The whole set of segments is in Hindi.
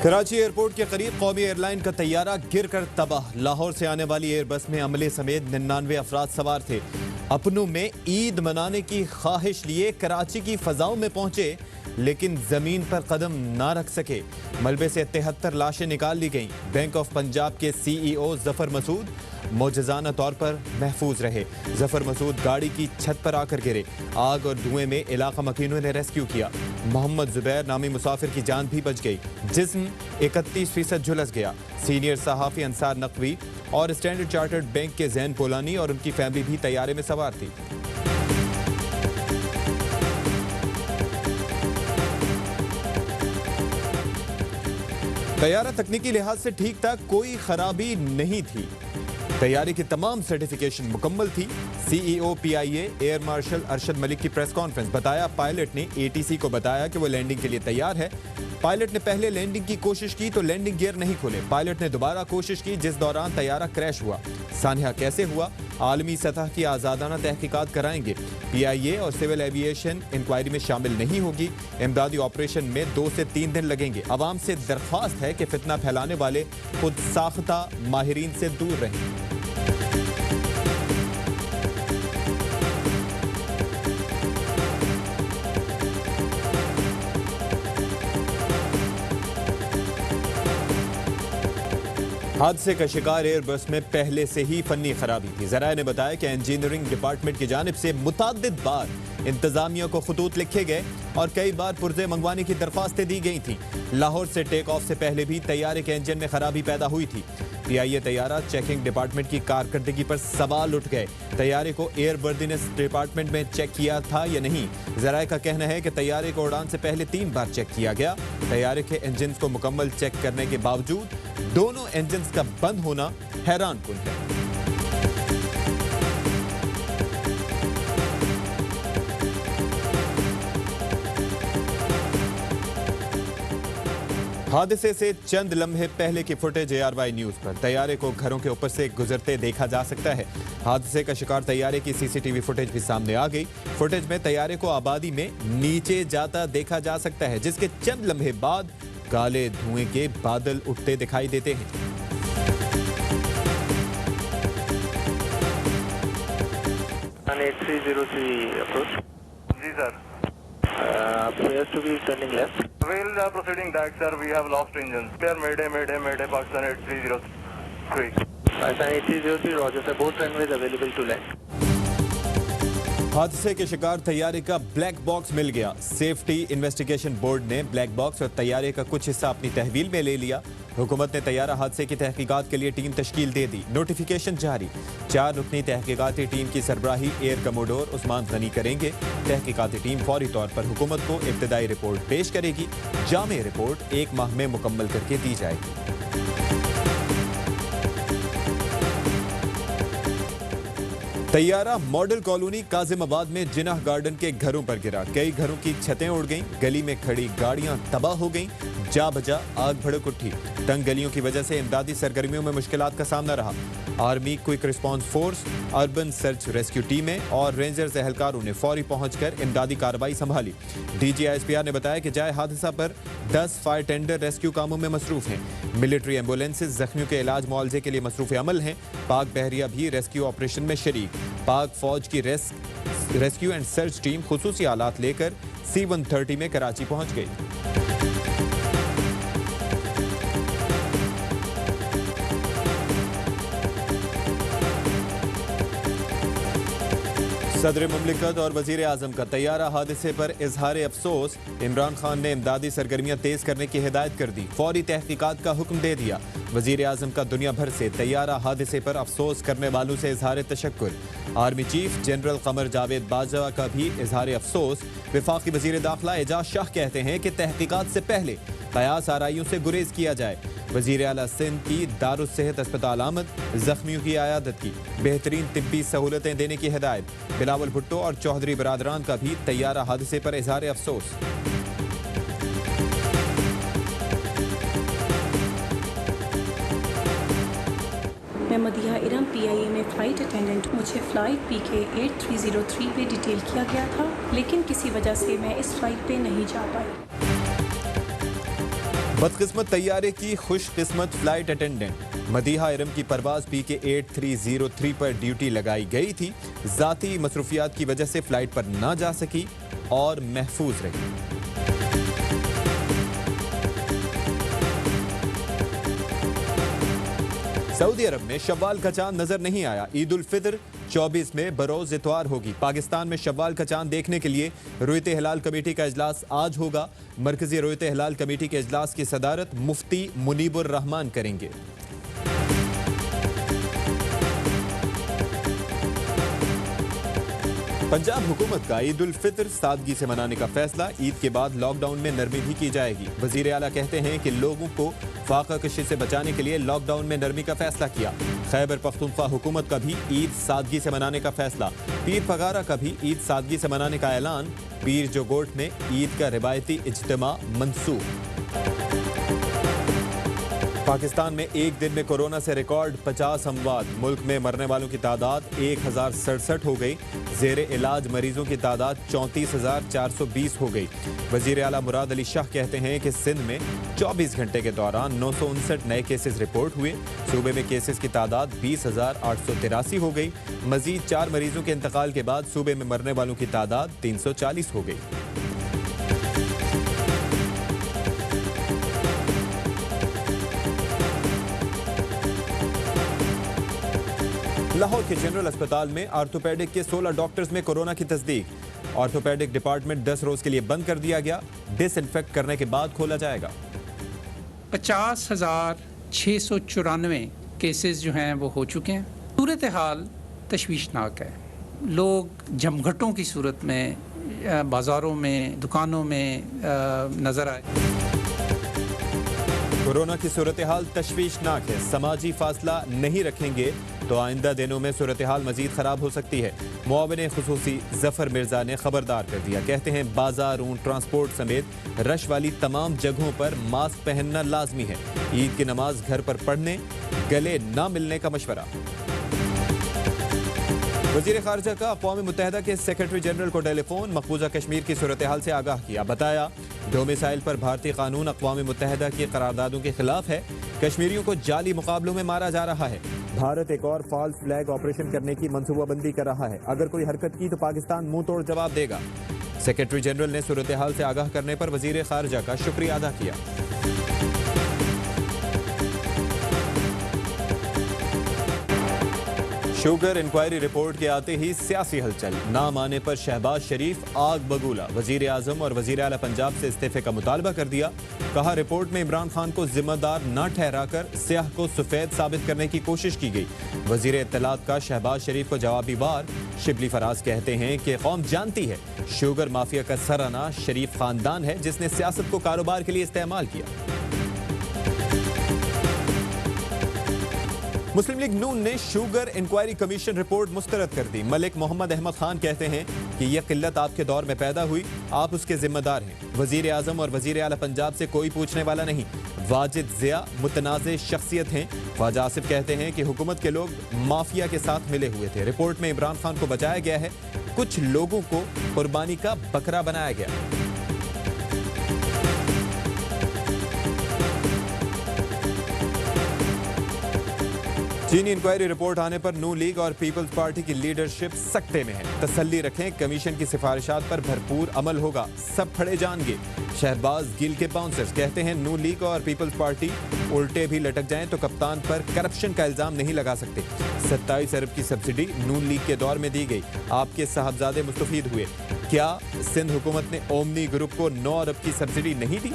कराची एयरपोर्ट के करीब कौमी एयरलाइन का तैयारा गिरकर तबाह। लाहौर से आने वाली एयरबस में अमले समेत 99 अफराद सवार थे। अपनों में ईद मनाने की ख्वाहिश लिए कराची की फजाओं में पहुंचे, लेकिन जमीन पर कदम ना रख सके। मलबे से 73 लाशें निकाल ली गईं। बैंक ऑफ पंजाब के CEO जफर मसूद मौजज़ाना तौर पर महफूज रहे। जफर मसूद गाड़ी की छत पर आकर गिरे। आग और धुएं में इलाका मकीनों ने रेस्क्यू किया। मोहम्मद जुबैर नामी मुसाफिर की जान भी बच गई। जिस्म 31% झुलस गया। सीनियर सहाफ़ी अंसार नकवी और स्टैंडर्ड चार्टर्ड बैंक के जैन पोलानी और उनकी फैमिली भी तैयारे में सवार थी। तैयारा तकनीकी लिहाज से ठीक था, कोई खराबी नहीं थी। तैयारी की तमाम सर्टिफिकेशन मुकम्मल थी। CEO PIA air marshal Arshad Malik की प्रेस कॉन्फ्रेंस। बताया पायलट ने ATC को बताया कि वो लैंडिंग के लिए तैयार है। पायलट ने पहले लैंडिंग की कोशिश की तो लैंडिंग गियर नहीं खुले। पायलट ने दोबारा कोशिश की, जिस दौरान तैयारा क्रैश हुआ। सानिया कैसे हुआ, आलमी सतह की आज़ादाना तहकीकात कराएंगे। PIA और सिविल एविएशन इंक्वायरी में शामिल नहीं होगी। इमदादी ऑपरेशन में 2 से 3 दिन लगेंगे। अवाम से दरख्वास्त है कि फितना फैलाने वाले खुद साख्ता माहिरीन से दूर रहें। हादसे का शिकार एयरबस में पहले से ही फन्नी खराबी थी। ज़राए ने बताया कि इंजीनियरिंग डिपार्टमेंट की जानिब से मुतअद्दिद बार इंतजामिया को खतूत लिखे गए और कई बार पुर्जे मंगवाने की दरख्वास्तें दी गई थीं। लाहौर से टेक ऑफ से पहले भी तैयारे के इंजन में खराबी पैदा हुई थी। PIA तैयारा चेकिंग डिपार्टमेंट की कारकर्दगी पर सवाल उठ गए। तैयारे को एयरवर्दीनेस डिपार्टमेंट में चेक किया था या नहीं। ज़राए का कहना है कि तैयारे को उड़ान से पहले 3 बार चेक किया गया। तैयारे के इंजन को मुकम्मल चेक करने के बावजूद दोनों इंजन का बंद होना हैरान कुन है। हादसे से चंद लम्हे पहले की फुटेज ARY न्यूज पर। तैयारे को घरों के ऊपर से गुजरते देखा जा सकता है। हादसे का शिकार तैयारे की CCTV फुटेज भी सामने आ गई। फुटेज में तैयारे को आबादी में नीचे जाता देखा जा सकता है, जिसके चंद लम्हे बाद काले धुएं के बादल उठते दिखाई देते हैं। जी sir, appears to be turning left. We'll proceeding back, sir. We have lost engines. Clear, Mayday, Pakistan 8303. Pakistan 8303, Roger sir. Both runways available to land. हादसे के शिकार तैयारे का ब्लैक बॉक्स मिल गया। सेफ्टी इन्वेस्टिगेशन बोर्ड ने ब्लैक बॉक्स और तैयारे का कुछ हिस्सा अपनी तहवील में ले लिया। हुकूमत ने तैयारा हादसे की तहकीकात के लिए टीम तश्कील दे दी। नोटिफिकेशन जारी। 4 रुकनी तहकीकाती टीम की सरबराही एयर कमोडोर उस्मान गनी करेंगे। तहकीकाती टीम फौरी तौर पर हुकूमत को इब्तदाई रिपोर्ट पेश करेगी। जामे रिपोर्ट 1 माह में मुकम्मल करके दी जाएगी। तैयारा मॉडल कॉलोनी काजिमाबाद में जिनाह गार्डन के घरों पर गिरा। कई घरों की छतें उड़ गईं। गली में खड़ी गाड़ियां तबाह हो गईं। जा बजा आग भड़क उठी। तंग गलियों की वजह से इमदादी सरगर्मियों में मुश्किलात का सामना रहा। Army, quick response force, urban search rescue टीमें और रेंजर्स एहलकारों ने फौरी पहुंचकर इमदादी कार्रवाई संभाली। DG ISPR ने बताया कि जाए हादसा पर 10 फायर टेंडर रेस्क्यू कामों में मसरूफ हैं। मिलिट्री एम्बुलेंसेज जख्मियों के इलाज मुआवजे के लिए मसरूफ अमल हैं। पाक बहरिया भी रेस्क्यू ऑपरेशन में शरीक। पाक फौज की रेस्क्यू एंड सर्च टीम खुसूसी आलात लेकर C-130 में कराची पहुंच गई। सदर मुमलिकत और वजीर आजम का तैयारा हादसे पर इजहार अफसोस। इमरान खान ने इमदादी सरगर्मियां तेज करने की हिदायत कर दी। फौरी तहकीकात का हुक्म दे दिया। वजीर आजम का दुनिया भर से तैयारा हादसे पर अफसोस करने वालों से इजहार तशक्कुर। Army chief general Qamar Javed Bajwa का भी इजहार अफसोस। वफाकी वजीर दाखिला एजाज शाह कहते हैं कि तहकीकात से पहले कयास आराइयों से गुरेज किया जाए। वजीर आला सिंध की दारुस सेहत अस्पताल आमद। जख्मियों की आयादत की। बेहतरीन तिब्बी सहूलतें देने की हिदायत। बिलावल भुट्टो और चौधरी बरादरान का भी तैयारा हादसे पर इजहार अफसोस। मैं मदिहा इरम PIA में फ़्लाइट अटेंडेंट। मुझे फ़्लाइट PK 8303 पे डिटेल किया गया था, लेकिन किसी वजह से मैं इस फ़्लाइट पे नहीं जा पाई। बदकिस्मत तैयारे की खुशकिस्मत फ्लाइट अटेंडेंट। मदीहा इरम की परवाज PK 8303 पर ड्यूटी लगाई गई थी। जाती मसरूफियात की वजह से फ्लाइट पर ना जा सकी और महफूज रही। सऊदी अरब में शव्वाल का चांद नजर नहीं आया। ईद उल फितर 24 में बरोज इतवार होगी। पाकिस्तान में शव्वाल का चांद देखने के लिए रुयते हिलाल कमेटी का इजलास आज होगा। मरकजी रुयते हिलाल कमेटी के इजलास की सदारत मुफ्ती मुनीबुर रहमान करेंगे। पंजाब हुकूमत का ईद उल फितर सादगी से मनाने का फैसला। ईद के बाद लॉकडाउन में नरमी भी की जाएगी। वजीर आला कहते हैं कि लोगों को फाका कशी से बचाने के लिए लॉकडाउन में नरमी का फैसला किया। खैबर पख्तूनख्वा हुकूमत का भी ईद सादगी से मनाने का फैसला। पीर पगारा का भी ईद सादगी से मनाने का ऐलान। पीर जोगोट में ईद का रिवायती इज्तिमा मंसूख। पाकिस्तान में एक दिन में कोरोना से रिकॉर्ड 50 अमवात। मुल्क में मरने वालों की तादाद 1067 हो गई। जेरे इलाज मरीजों की तादाद 34,420 हो गई। वजीर आला मुराद अली शाह कहते हैं कि सिंध में 24 घंटे के दौरान 959 नए केसेस रिपोर्ट हुए। सूबे में केसेस की तादाद 20,883 हो गई। मजीद 4 मरीजों के इंतकाल के बाद सूबे में मरने वालों की तादाद 340 हो गई। लाहौर के जनरल अस्पताल में ऑर्थोपेडिक के 16 डॉक्टर्स में कोरोना की तस्दीक। ऑर्थोपेडिक डिपार्टमेंट 10 रोज के लिए बंद कर दिया गया। डिसइंफेक्ट करने के बाद खोला जाएगा। 50,694 केसेस जो हैं वो हो चुके हैं। सूरत हाल तशवीशनाक है। लोग जमघटों की सूरत में बाज़ारों में दुकानों में नज़र आए। कोरोना की सूरत हाल तशवीशनाक है। समाजी फासला नहीं रखेंगे तो आइंदा दिनों में सूरत हाल मजीद खराब हो सकती है। मुआविन खुसूसी जफर मिर्जा ने खबरदार कर दिया। कहते हैं बाजारों ट्रांसपोर्ट समेत रश वाली तमाम जगहों पर मास्क पहनना लाजमी है। ईद की नमाज घर पर पढ़ने, गले ना मिलने का मशवरा। वजीर खारजा का अक़वाम मुत्तहिदा के सेक्रेटरी जनरल को टेलीफोन। मकबूजा कश्मीर की सूरत हाल से आगाह किया। बताया डोमिसाइल पर भारतीय कानून अक़वाम मुत्तहिदा की करारदादों के खिलाफ है। कश्मीरियों को जाली मुकाबलों में मारा जा रहा है। भारत एक और फॉल्स फ्लैग ऑपरेशन करने की मंसूबाबंदी कर रहा है। अगर कोई हरकत की तो पाकिस्तान मुंह तोड़ जवाब देगा। सेक्रेटरी जनरल ने सूरत हाल से आगाह करने पर वजीर खारजा का शुक्रिया अदा किया। शुगर इंक्वायरी रिपोर्ट के आते ही सियासी हलचल। नाम आने पर शहबाज शरीफ आग बगूला। वजीर आजम और वजीर आला पंजाब से इस्तीफे का मुतालबा कर दिया। कहा रिपोर्ट में इमरान खान को जिम्मेदार न ठहराकर स्याह को सफेद साबित करने की कोशिश की गई। वजीर इत्तलात का शहबाज शरीफ को जवाबी वार। शिबली फराज कहते हैं कि कौम जानती है शुगर माफिया का सराना शरीफ खानदान है जिसने सियासत को कारोबार के लिए इस्तेमाल किया। मुस्लिम लीग नून ने शुगर इंक्वायरी कमीशन रिपोर्ट मुस्तरद कर दी। मलिक मोहम्मद अहमद खान कहते हैं कि यह किल्लत आपके दौर में पैदा हुई, आप उसके जिम्मेदार हैं। वजीर आजम और वजीर आला पंजाब से कोई पूछने वाला नहीं। वाजिद जिया मुतनाज़े शख्सियत हैं। ख्वाजा आसिफ कहते हैं कि हुकूमत के लोग माफिया के साथ मिले हुए थे। रिपोर्ट में इमरान खान को बचाया गया है, कुछ लोगों को कुर्बानी का बकरा बनाया गया। चीनी इंक्वायरी रिपोर्ट आने पर नून लीग और पीपल्स पार्टी की लीडरशिप सकते में है। तसल्ली रखें, कमीशन की सिफारिशात पर भरपूर अमल होगा, सब फड़े जाएंगे। शहबाज गिल के बाउंसर्स कहते हैं नून लीग और पीपल्स पार्टी उल्टे भी लटक जाएं तो कप्तान पर करप्शन का इल्जाम नहीं लगा सकते। 27 अरब की सब्सिडी नून लीग के दौर में दी गई, आपके साहबजादे मुस्तफीद हुए। क्या सिंध हुकूमत ने ओमनी ग्रुप को 9 अरब की सब्सिडी नहीं दी?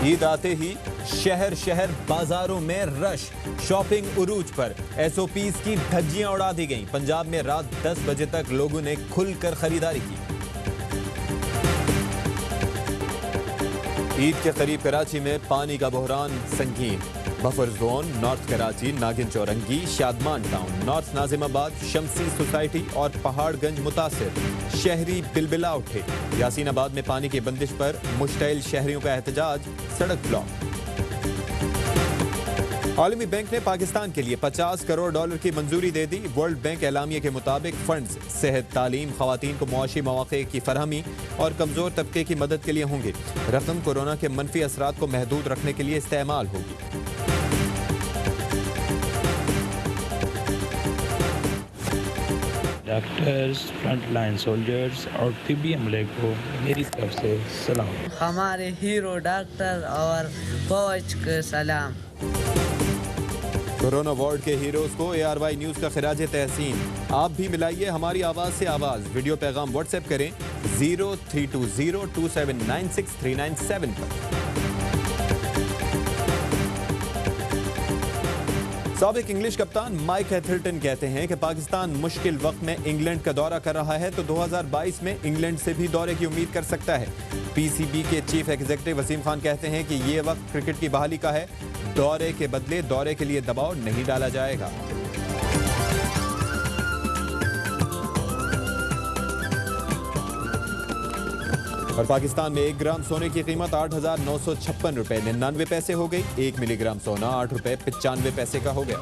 ईद आते ही शहर शहर बाजारों में रश। शॉपिंग उरूज पर SOPs की धज्जियां उड़ा दी गईं। पंजाब में रात 10 बजे तक लोगों ने खुलकर खरीदारी की। ईद के करीब कराची में पानी का बहरान संगीन। बफर जोन नॉर्थ कराची, नागिन चौरंगी, शादमान टाउन, नॉर्थ नाजिमाबाद, शमसी सोसाइटी और पहाड़गंज मुतासिर। शहरी बिलबिला उठे। यासीनाबाद में पानी की बंदिश पर मुश्तइल शहरियों का एहतजाज, सड़क ब्लॉक। आलमी बैंक ने पाकिस्तान के लिए 50 करोड़ डॉलर की मंजूरी दे दी। वर्ल्ड बैंक एलामिया के मुताबिक फंड्स सेहत, तालीम, खवातीन को मुआशी मौक़े की फरहमी और कमज़ोर तबके की मदद के लिए होंगे। रकम कोरोना के मनफी असरात को महदूद रखने के लिए इस्तेमाल होगी। डॉक्टर्स, फ्रंटलाइन सोल्जर्स और तिब्बी अमले को मेरी तरफ से सलाम। हमारे हीरो डॉक्टर और फौज को सलाम। कोरोना वार्ड के हीरोज को ARY न्यूज़ का खिराज तहसीन। आप भी मिलाइए हमारी आवाज़ से आवाज़। वीडियो पैगाम व्हाट्सएप करें 032027963997 पर। साबिक इंग्लिश कप्तान माइक हेथरटन कहते हैं कि पाकिस्तान मुश्किल वक्त में इंग्लैंड का दौरा कर रहा है तो 2022 में इंग्लैंड से भी दौरे की उम्मीद कर सकता है। PCB के चीफ एग्जीक्यूटिव वसीम खान कहते हैं कि ये वक्त क्रिकेट की बहाली का है। दौरे के बदले दौरे के लिए दबाव नहीं डाला जाएगा। और पाकिस्तान में 1 ग्राम सोने की कीमत 8,956 रुपए 99 पैसे हो गई। 1 मिलीग्राम सोना 8 रुपए 95 पैसे का हो गया।